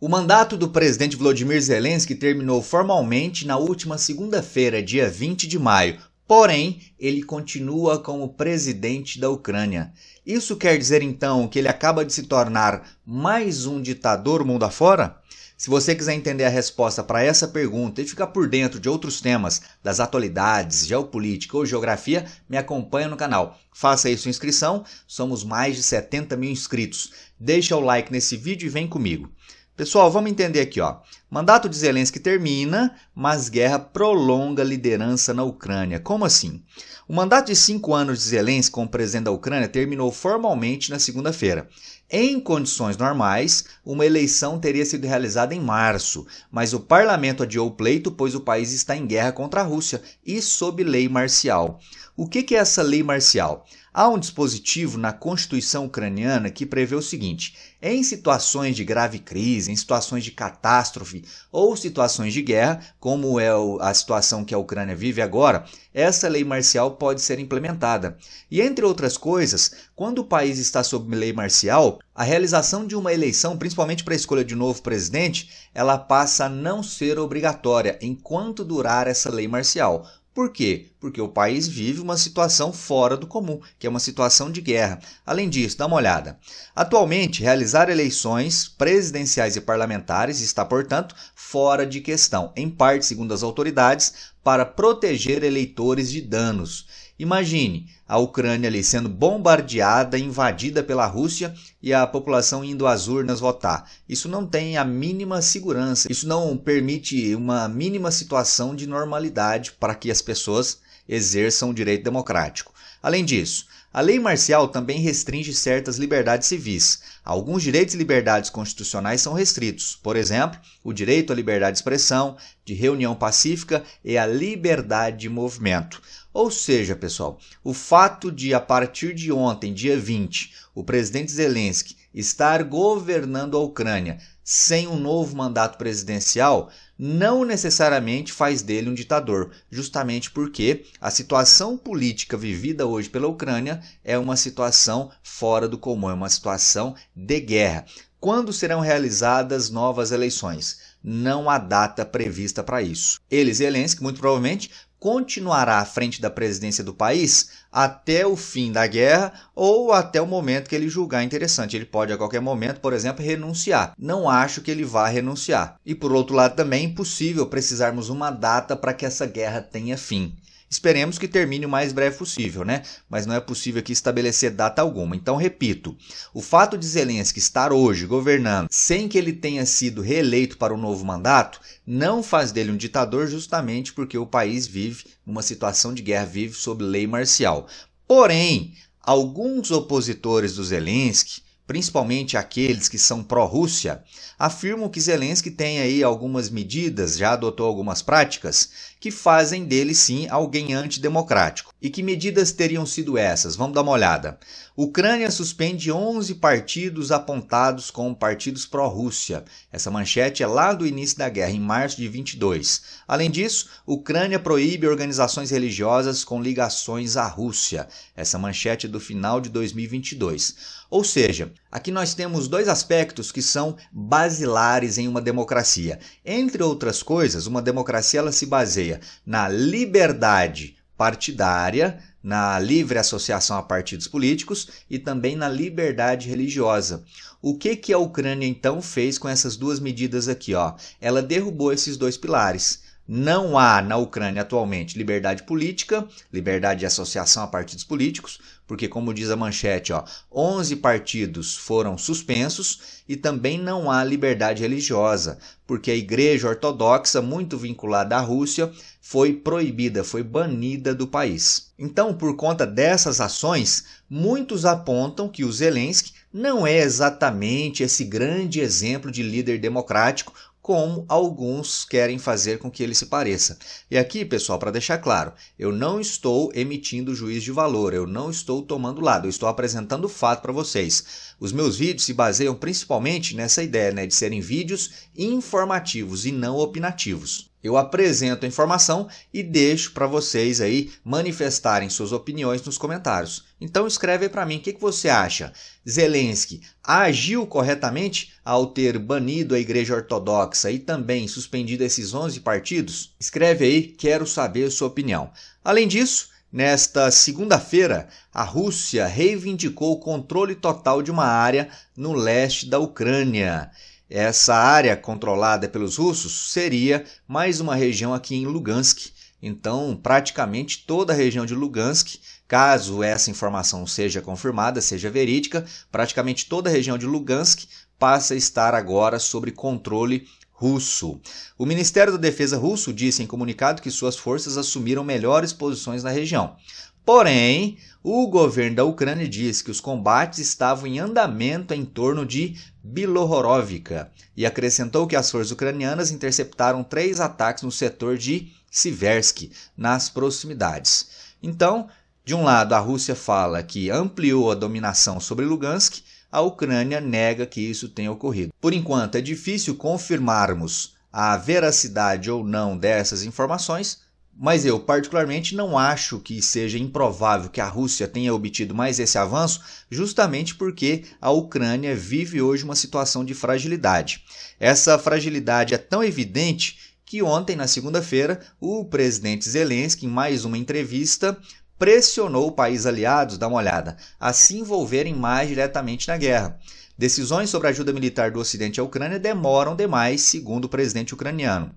O mandato do presidente Volodymyr Zelensky terminou formalmente na última segunda-feira, dia 20 de maio. Porém, ele continua como presidente da Ucrânia. Isso quer dizer então que ele acaba de se tornar mais um ditador mundo afora? Se você quiser entender a resposta para essa pergunta e ficar por dentro de outros temas das atualidades, geopolítica ou geografia, me acompanha no canal. Faça aí sua inscrição, somos mais de 70 mil inscritos. Deixa o like nesse vídeo e vem comigo. Pessoal, vamos entender aqui, ó. Mandato de Zelensky termina, mas guerra prolonga a liderança na Ucrânia. Como assim? O mandato de 5 anos de Zelensky como presidente da Ucrânia terminou formalmente na segunda-feira. Em condições normais, uma eleição teria sido realizada em março, mas o parlamento adiou o pleito pois o país está em guerra contra a Rússia e sob lei marcial. O que é essa lei marcial? Há um dispositivo na Constituição ucraniana que prevê o seguinte: em situações de grave crise, em situações de catástrofe ou situações de guerra, como é a situação que a Ucrânia vive agora, essa lei marcial pode ser implementada. E entre outras coisas, quando o país está sob lei marcial, a realização de uma eleição, principalmente para a escolha de um novo presidente, ela passa a não ser obrigatória enquanto durar essa lei marcial. Por quê? Porque o país vive uma situação fora do comum, que é uma situação de guerra. Além disso, dá uma olhada. Atualmente, realizar eleições presidenciais e parlamentares está, portanto, fora de questão, em parte, segundo as autoridades, para proteger eleitores de danos. Imagine a Ucrânia ali sendo bombardeada, invadida pela Rússia e a população indo às urnas votar. Isso não tem a mínima segurança, isso não permite uma mínima situação de normalidade para que as pessoas exerçam o direito democrático. Além disso, a lei marcial também restringe certas liberdades civis. Alguns direitos e liberdades constitucionais são restritos. Por exemplo, o direito à liberdade de expressão, de reunião pacífica e a liberdade de movimento. Ou seja, pessoal, o fato de, a partir de ontem, dia 20, o presidente Zelensky estar governando a Ucrânia sem um novo mandato presidencial não necessariamente faz dele um ditador, justamente porque a situação política vivida hoje pela Ucrânia é uma situação fora do comum, é uma situação de guerra. Quando serão realizadas novas eleições? Não há data prevista para isso. Ele, Zelensky, muito provavelmente continuará à frente da presidência do país até o fim da guerra ou até o momento que ele julgar interessante. Ele pode a qualquer momento, por exemplo, renunciar. Não acho que ele vá renunciar. E por outro lado também é impossível precisarmos uma data para que essa guerra tenha fim. Esperemos que termine o mais breve possível, né? Mas não é possível aqui estabelecer data alguma. Então, repito, o fato de Zelensky estar hoje governando sem que ele tenha sido reeleito para um novo mandato não faz dele um ditador, justamente porque o país vive uma situação de guerra, vive sob lei marcial. Porém, alguns opositores do Zelensky, principalmente aqueles que são pró-Rússia, afirmam que Zelensky tem aí algumas medidas, já adotou algumas práticas, que fazem dele sim alguém antidemocrático. E que medidas teriam sido essas? Vamos dar uma olhada. Ucrânia suspende 11 partidos apontados como partidos pró-Rússia. Essa manchete é lá do início da guerra, em março de 22. Além disso, Ucrânia proíbe organizações religiosas com ligações à Rússia. Essa manchete é do final de 2022. Ou seja, aqui nós temos dois aspectos que são basilares em uma democracia. Entre outras coisas, uma democracia ela se baseia na liberdade partidária, na livre associação a partidos políticos e também na liberdade religiosa. O que a Ucrânia então fez com essas duas medidas aqui, ó? Ela derrubou esses dois pilares. Não há na Ucrânia atualmente liberdade política, liberdade de associação a partidos políticos, porque como diz a manchete, ó, 11 partidos foram suspensos e também não há liberdade religiosa, porque a Igreja Ortodoxa, muito vinculada à Rússia, foi proibida, foi banida do país. Então, por conta dessas ações, muitos apontam que o Zelensky não é exatamente esse grande exemplo de líder democrático como alguns querem fazer com que ele se pareça. E aqui, pessoal, para deixar claro, eu não estou emitindo juízo de valor, eu não estou tomando lado, eu estou apresentando o fato para vocês. Os meus vídeos se baseiam principalmente nessa ideia, né, de serem vídeos informativos e não opinativos. Eu apresento a informação e deixo para vocês aí manifestarem suas opiniões nos comentários. Então escreve aí para mim, o que você acha? Zelensky agiu corretamente ao ter banido a Igreja Ortodoxa e também suspendido esses 11 partidos? Escreve aí, quero saber a sua opinião. Além disso, nesta segunda-feira, a Rússia reivindicou o controle total de uma área no leste da Ucrânia. Essa área controlada pelos russos seria mais uma região aqui em Lugansk. Então, praticamente toda a região de Lugansk, caso essa informação seja confirmada, seja verídica, praticamente toda a região de Lugansk passa a estar agora sob controle russo. O Ministério da Defesa russo disse em comunicado que suas forças assumiram melhores posições na região. Porém, o governo da Ucrânia disse que os combates estavam em andamento em torno de Bilohorivka e acrescentou que as forças ucranianas interceptaram 3 ataques no setor de Siversky, nas proximidades. Então, de um lado, a Rússia fala que ampliou a dominação sobre Lugansk, a Ucrânia nega que isso tenha ocorrido. Por enquanto, é difícil confirmarmos a veracidade ou não dessas informações, mas eu particularmente não acho que seja improvável que a Rússia tenha obtido mais esse avanço, justamente porque a Ucrânia vive hoje uma situação de fragilidade. Essa fragilidade é tão evidente que ontem, na segunda-feira, o presidente Zelensky, em mais uma entrevista, pressionou o país aliados, dá uma olhada, a se envolverem mais diretamente na guerra. Decisões sobre a ajuda militar do Ocidente à Ucrânia demoram demais, segundo o presidente ucraniano.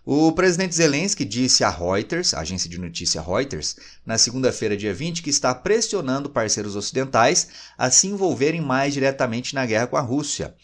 O presidente Zelensky disse à Reuters, a agência de notícia Reuters, na segunda-feira, dia 20, que está pressionando parceiros ocidentais a se envolverem mais diretamente na guerra com a Rússia.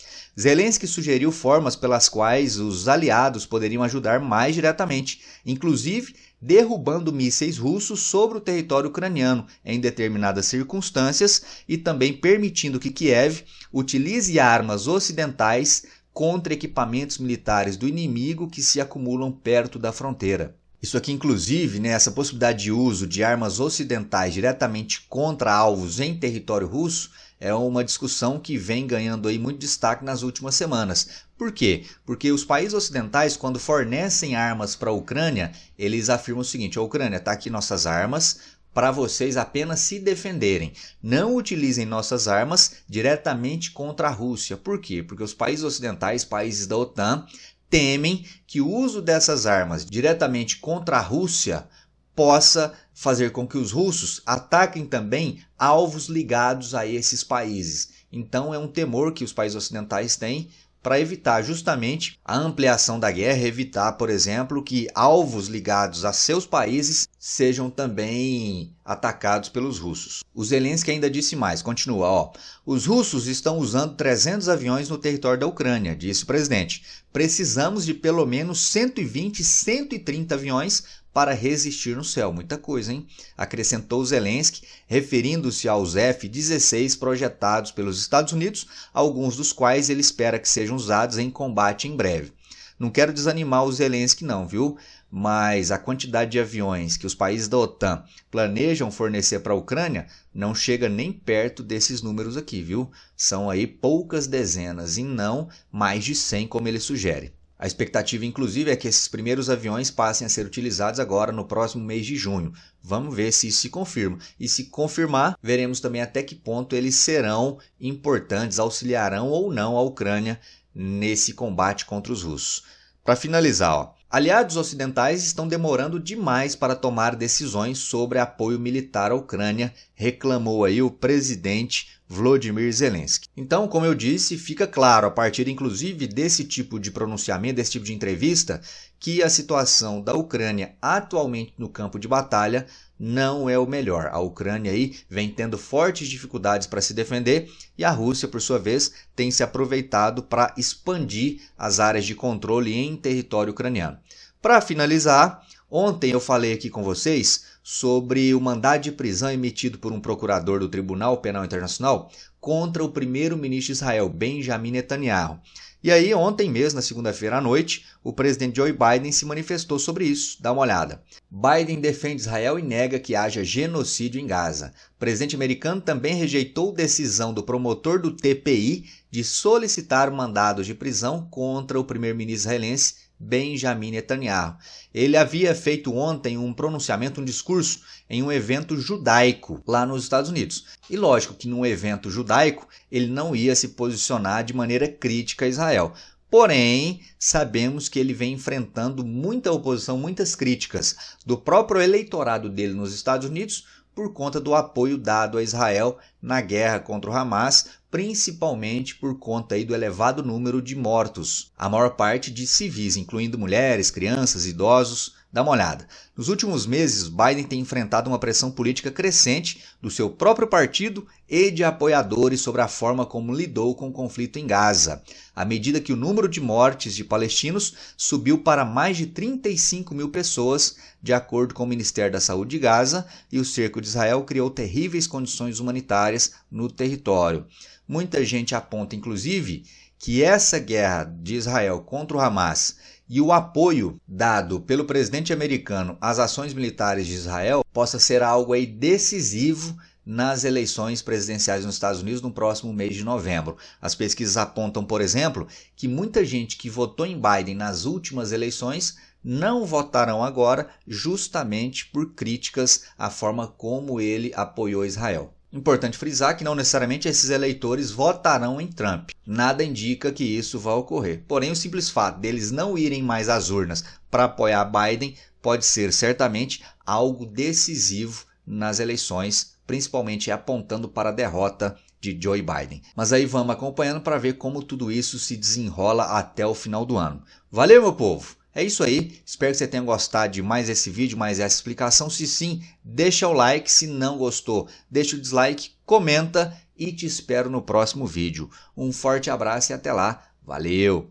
Zelensky sugeriu formas pelas quais os aliados poderiam ajudar mais diretamente, inclusive derrubando mísseis russos sobre o território ucraniano em determinadas circunstâncias e também permitindo que Kiev utilize armas ocidentais contra equipamentos militares do inimigo que se acumulam perto da fronteira. Isso aqui, inclusive, essa possibilidade de uso de armas ocidentais diretamente contra alvos em território russo é uma discussão que vem ganhando aí muito destaque nas últimas semanas. Por quê? Porque os países ocidentais, quando fornecem armas para a Ucrânia, eles afirmam o seguinte: a Ucrânia, está aqui nossas armas, para vocês apenas se defenderem. Não utilizem nossas armas diretamente contra a Rússia. Por quê? Porque os países ocidentais, países da OTAN, temem que o uso dessas armas diretamente contra a Rússia possa fazer com que os russos ataquem também alvos ligados a esses países. Então é um temor que os países ocidentais têm para evitar justamente a ampliação da guerra, evitar, por exemplo, que alvos ligados a seus países sejam também atacados pelos russos. O Zelensky ainda disse mais, continua, os russos estão usando 300 aviões no território da Ucrânia, disse o presidente. Precisamos de pelo menos 120, 130 aviões para resistir no céu. Muita coisa, hein? Acrescentou Zelensky, referindo-se aos F-16 projetados pelos Estados Unidos, alguns dos quais ele espera que sejam usados em combate em breve. Não quero desanimar o Zelensky não, viu? Mas a quantidade de aviões que os países da OTAN planejam fornecer para a Ucrânia não chega nem perto desses números aqui, viu? São aí poucas dezenas e não mais de 100 como ele sugere. A expectativa, inclusive, é que esses primeiros aviões passem a ser utilizados agora no próximo mês de junho. Vamos ver se isso se confirma. E se confirmar, veremos também até que ponto eles serão importantes, auxiliarão ou não a Ucrânia nesse combate contra os russos. Para finalizar, aliados ocidentais estão demorando demais para tomar decisões sobre apoio militar à Ucrânia, reclamou aí o presidente Volodymyr Zelensky. Então, como eu disse, fica claro, a partir inclusive desse tipo de pronunciamento, desse tipo de entrevista, que a situação da Ucrânia atualmente no campo de batalha não é o melhor. A Ucrânia aí vem tendo fortes dificuldades para se defender e a Rússia, por sua vez, tem se aproveitado para expandir as áreas de controle em território ucraniano. Para finalizar, ontem eu falei aqui com vocês sobre o mandado de prisão emitido por um procurador do Tribunal Penal Internacional contra o primeiro-ministro de Israel, Benjamin Netanyahu. E aí, ontem mesmo, na segunda-feira à noite, o presidente Joe Biden se manifestou sobre isso. Dá uma olhada. Biden defende Israel e nega que haja genocídio em Gaza. O presidente americano também rejeitou decisão do promotor do TPI de solicitar mandados de prisão contra o primeiro-ministro israelense Benjamin Netanyahu. Ele havia feito ontem um pronunciamento, um discurso em um evento judaico lá nos Estados Unidos. E lógico que num evento judaico ele não ia se posicionar de maneira crítica a Israel. Porém, sabemos que ele vem enfrentando muita oposição, muitas críticas do próprio eleitorado dele nos Estados Unidos por conta do apoio dado a Israel na guerra contra o Hamas, principalmente por conta aí do elevado número de mortos, a maior parte de civis, incluindo mulheres, crianças, idosos. Dá uma olhada. Nos últimos meses, Biden tem enfrentado uma pressão política crescente do seu próprio partido e de apoiadores sobre a forma como lidou com o conflito em Gaza, à medida que o número de mortes de palestinos subiu para mais de 35 mil pessoas, de acordo com o Ministério da Saúde de Gaza, e o cerco de Israel criou terríveis condições humanitárias no território. Muita gente aponta, inclusive, que essa guerra de Israel contra o Hamas e o apoio dado pelo presidente americano às ações militares de Israel possa ser algo aí decisivo nas eleições presidenciais nos Estados Unidos no próximo mês de novembro. As pesquisas apontam, por exemplo, que muita gente que votou em Biden nas últimas eleições não votarão agora justamente por críticas à forma como ele apoiou Israel. Importante frisar que não necessariamente esses eleitores votarão em Trump. Nada indica que isso vai ocorrer. Porém, o simples fato deles não irem mais às urnas para apoiar Biden pode ser certamente algo decisivo nas eleições, principalmente apontando para a derrota de Joe Biden. Mas aí vamos acompanhando para ver como tudo isso se desenrola até o final do ano. Valeu, meu povo! É isso aí, espero que você tenha gostado de mais esse vídeo, mais essa explicação. Se sim, deixa o like, se não gostou, deixa o dislike, comenta e te espero no próximo vídeo. Um forte abraço e até lá, valeu!